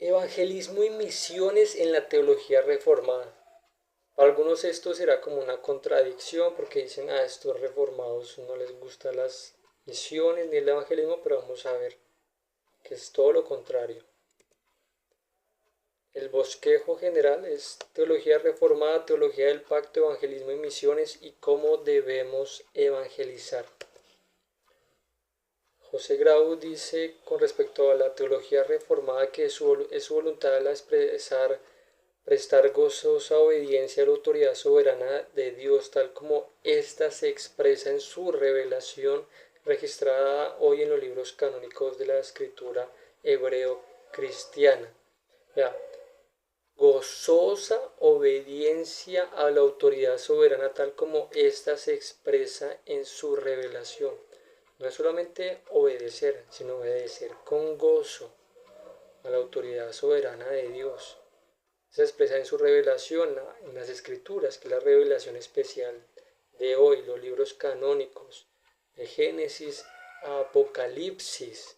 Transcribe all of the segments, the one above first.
Evangelismo y misiones en la teología reformada. Para algunos esto será como una contradicción porque dicen, estos reformados no les gustan las misiones ni el evangelismo, pero vamos a ver que es todo lo contrario. El bosquejo general es teología reformada, teología del pacto, evangelismo y misiones y cómo debemos evangelizar. José Grau dice con respecto a la teología reformada que es su voluntad al expresar, prestar gozosa obediencia a la autoridad soberana de Dios tal como ésta se expresa en su revelación registrada hoy en los libros canónicos de la escritura hebreo-cristiana. Ya, gozosa obediencia a la autoridad soberana tal como ésta se expresa en su revelación. No es solamente obedecer, sino obedecer con gozo a la autoridad soberana de Dios. Se expresa en su revelación, en las escrituras, que es la revelación especial de hoy, los libros canónicos, de Génesis a Apocalipsis.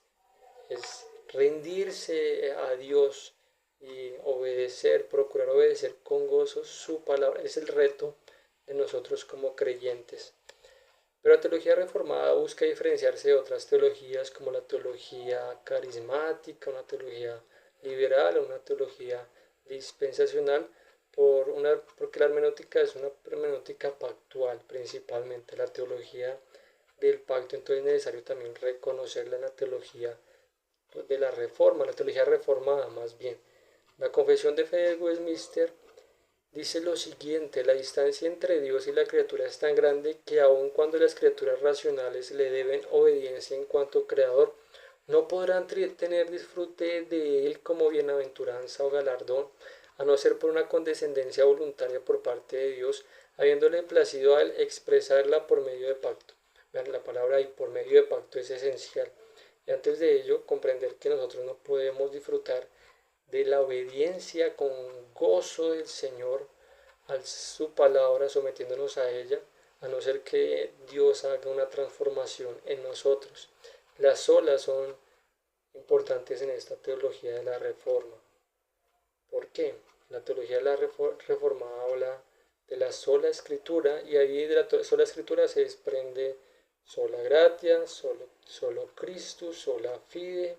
Es rendirse a Dios y obedecer, procurar obedecer con gozo su palabra. Es el reto de nosotros como creyentes. Pero la teología reformada busca diferenciarse de otras teologías como la teología carismática, una teología liberal o una teología dispensacional porque la hermenéutica es una hermenéutica pactual principalmente. La teología del pacto, entonces es necesario también reconocerla en la teología de la reforma, la teología reformada más bien. La confesión de fe de Westminster dice lo siguiente: la distancia entre Dios y la criatura es tan grande que aun cuando las criaturas racionales le deben obediencia en cuanto creador, no podrán tener disfrute de él como bienaventuranza o galardón, a no ser por una condescendencia voluntaria por parte de Dios, habiéndole placido a él expresarla por medio de pacto. Vean, la palabra ahí, por medio de pacto, es esencial. Y antes de ello, comprender que nosotros no podemos disfrutar de la obediencia con gozo del Señor a su palabra, sometiéndonos a ella, a no ser que Dios haga una transformación en nosotros. Las olas son importantes en esta teología de la reforma. ¿Por qué? La teología de la reforma habla de la sola escritura y ahí de la sola escritura se desprende sola gratia, solo Christus, sola fide,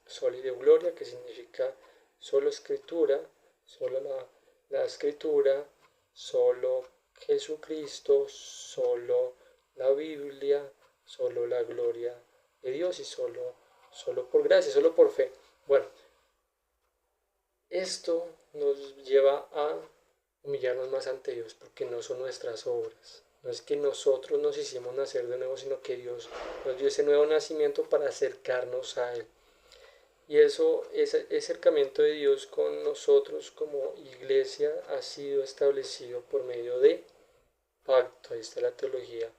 soli Deo gloria, que significa solo escritura, solo la escritura, solo Jesucristo, solo la Biblia, solo la gloria de Dios y solo por gracia, solo por fe. Bueno, esto nos lleva a humillarnos más ante Dios porque no son nuestras obras. No es que nosotros nos hicimos nacer de nuevo, sino que Dios nos dio ese nuevo nacimiento para acercarnos a Él. Y eso, ese acercamiento de Dios con nosotros como iglesia ha sido establecido por medio de pacto. Ahí está la teología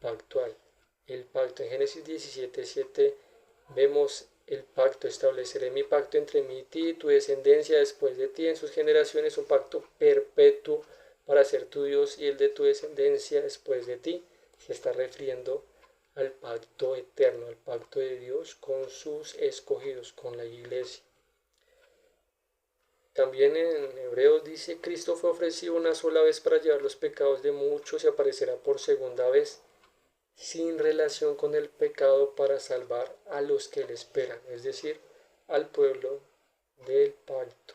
pactual. El pacto en Génesis 17:7 vemos el pacto: estableceré mi pacto entre mí y ti y tu descendencia después de ti en sus generaciones, un pacto perpetuo para ser tu Dios y el de tu descendencia después de ti. Se está refiriendo al pacto eterno, al pacto de Dios con sus escogidos, con la iglesia. También en Hebreos dice: Cristo fue ofrecido una sola vez para llevar los pecados de muchos y aparecerá por segunda vez sin relación con el pecado para salvar a los que le esperan, es decir, al pueblo del pacto.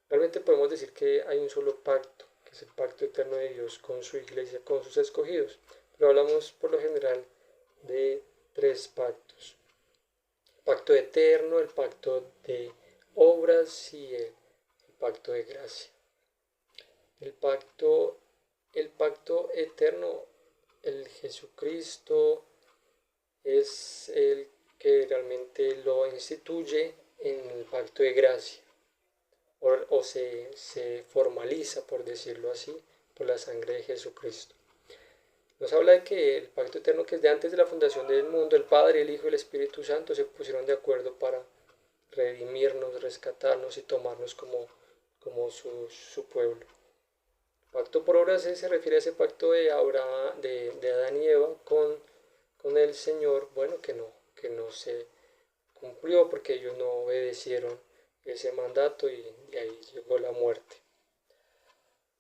Realmente podemos decir que hay un solo pacto, que es el pacto eterno de Dios con su iglesia, con sus escogidos, pero hablamos por lo general de tres pactos: el pacto eterno, el pacto de obras y el pacto de gracia. El pacto, el pacto eterno, el Jesucristo es el que realmente lo instituye en el pacto de gracia o se formaliza, por decirlo así, por la sangre de Jesucristo. Nos habla de que el pacto eterno, que es de antes de la fundación del mundo, el Padre, el Hijo y el Espíritu Santo se pusieron de acuerdo para redimirnos, rescatarnos y tomarnos como su pueblo. Pacto por obras se refiere a ese pacto de, Abraham, de Adán y Eva con el Señor, bueno, que no se cumplió porque ellos no obedecieron ese mandato y de ahí llegó la muerte.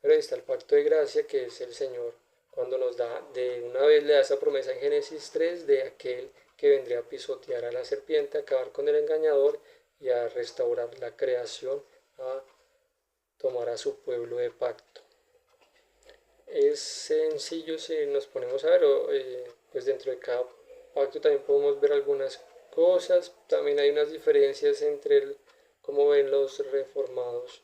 Pero ahí está el pacto de gracia que es el Señor cuando nos da, de una vez le da esa promesa en Génesis 3 de aquel que vendría a pisotear a la serpiente, a acabar con el engañador y a restaurar la creación, a tomar a su pueblo de pacto. Es sencillo si nos ponemos a ver, pues dentro de cada pacto también podemos ver algunas cosas, también hay unas diferencias entre cómo ven los reformados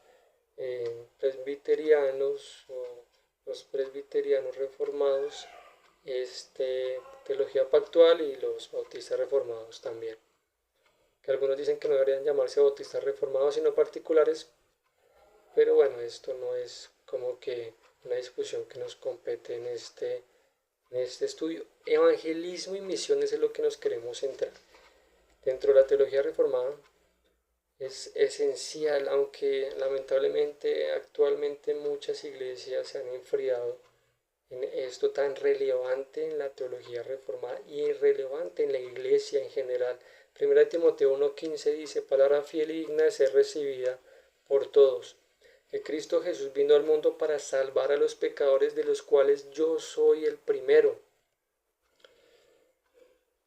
presbiterianos o los presbiterianos reformados, teología pactual y los bautistas reformados también. Que algunos dicen que no deberían llamarse bautistas reformados sino particulares, pero bueno, esto no es como que una discusión que nos compete en este estudio. Evangelismo y misiones es lo que nos queremos centrar. Dentro de la teología reformada es esencial, aunque lamentablemente actualmente muchas iglesias se han enfriado en esto tan relevante en la teología reformada y irrelevante en la iglesia en general. Primera Timoteo 1:15 dice, palabra fiel y digna de ser recibida por todos, que Cristo Jesús vino al mundo para salvar a los pecadores, de los cuales yo soy el primero.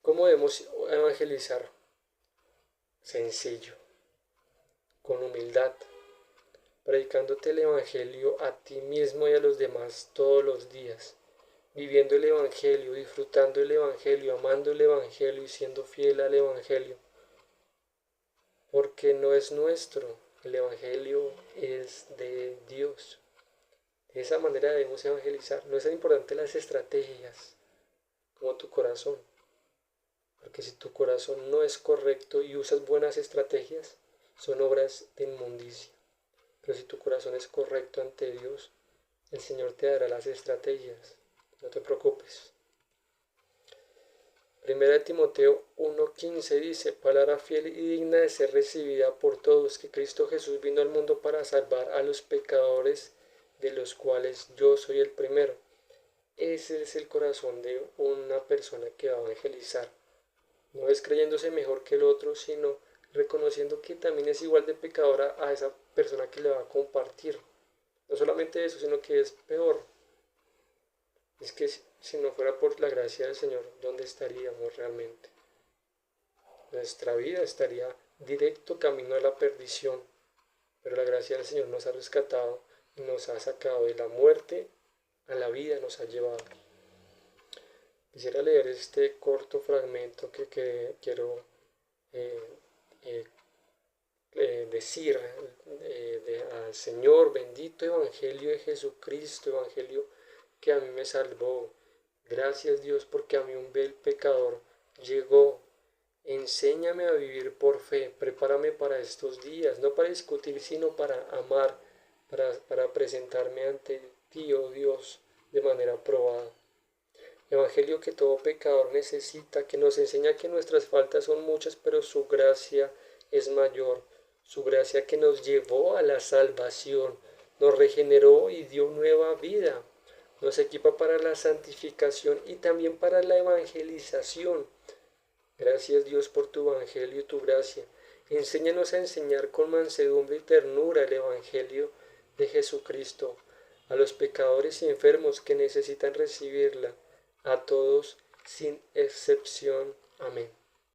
¿Cómo debemos evangelizar? Sencillo, con humildad, predicándote el Evangelio a ti mismo y a los demás todos los días, viviendo el Evangelio, disfrutando el Evangelio, amando el Evangelio y siendo fiel al Evangelio, porque no es nuestro, el Evangelio es de Dios. De esa manera debemos evangelizar. No es tan importante las estrategias como tu corazón, porque si tu corazón no es correcto y usas buenas estrategias, son obras de inmundicia. Pero si tu corazón es correcto ante Dios, el Señor te dará las estrategias. No te preocupes. Primera Timoteo 1:15 dice, palabra fiel y digna de ser recibida por todos, que Cristo Jesús vino al mundo para salvar a los pecadores, de los cuales yo soy el primero. Ese es el corazón de una persona que va a evangelizar. No es creyéndose mejor que el otro, sino reconociendo que también es igual de pecadora a esa persona que le va a compartir. No solamente eso, sino que es peor. Es que si no fuera por la gracia del Señor, ¿dónde estaríamos realmente? Nuestra vida estaría directo camino a la perdición, pero la gracia del Señor nos ha rescatado y nos ha sacado de la muerte a la vida, nos ha llevado. Quisiera leer este corto fragmento que quiero eh, eh, decir al Señor, bendito Evangelio de Jesucristo, Evangelio que a mí me salvó. Gracias Dios porque a mí un vil pecador llegó. Enséñame a vivir por fe, prepárame para estos días, no para discutir, sino para amar, para presentarme ante ti, oh Dios, de manera probada. Evangelio que todo pecador necesita, que nos enseña que nuestras faltas son muchas, pero su gracia es mayor. Su gracia que nos llevó a la salvación, nos regeneró y dio nueva vida. Nos equipa para la santificación y también para la evangelización. Gracias Dios por tu evangelio y tu gracia. Enséñanos a enseñar con mansedumbre y ternura el evangelio de Jesucristo a los pecadores y enfermos que necesitan recibirla, a todos sin excepción. Amén.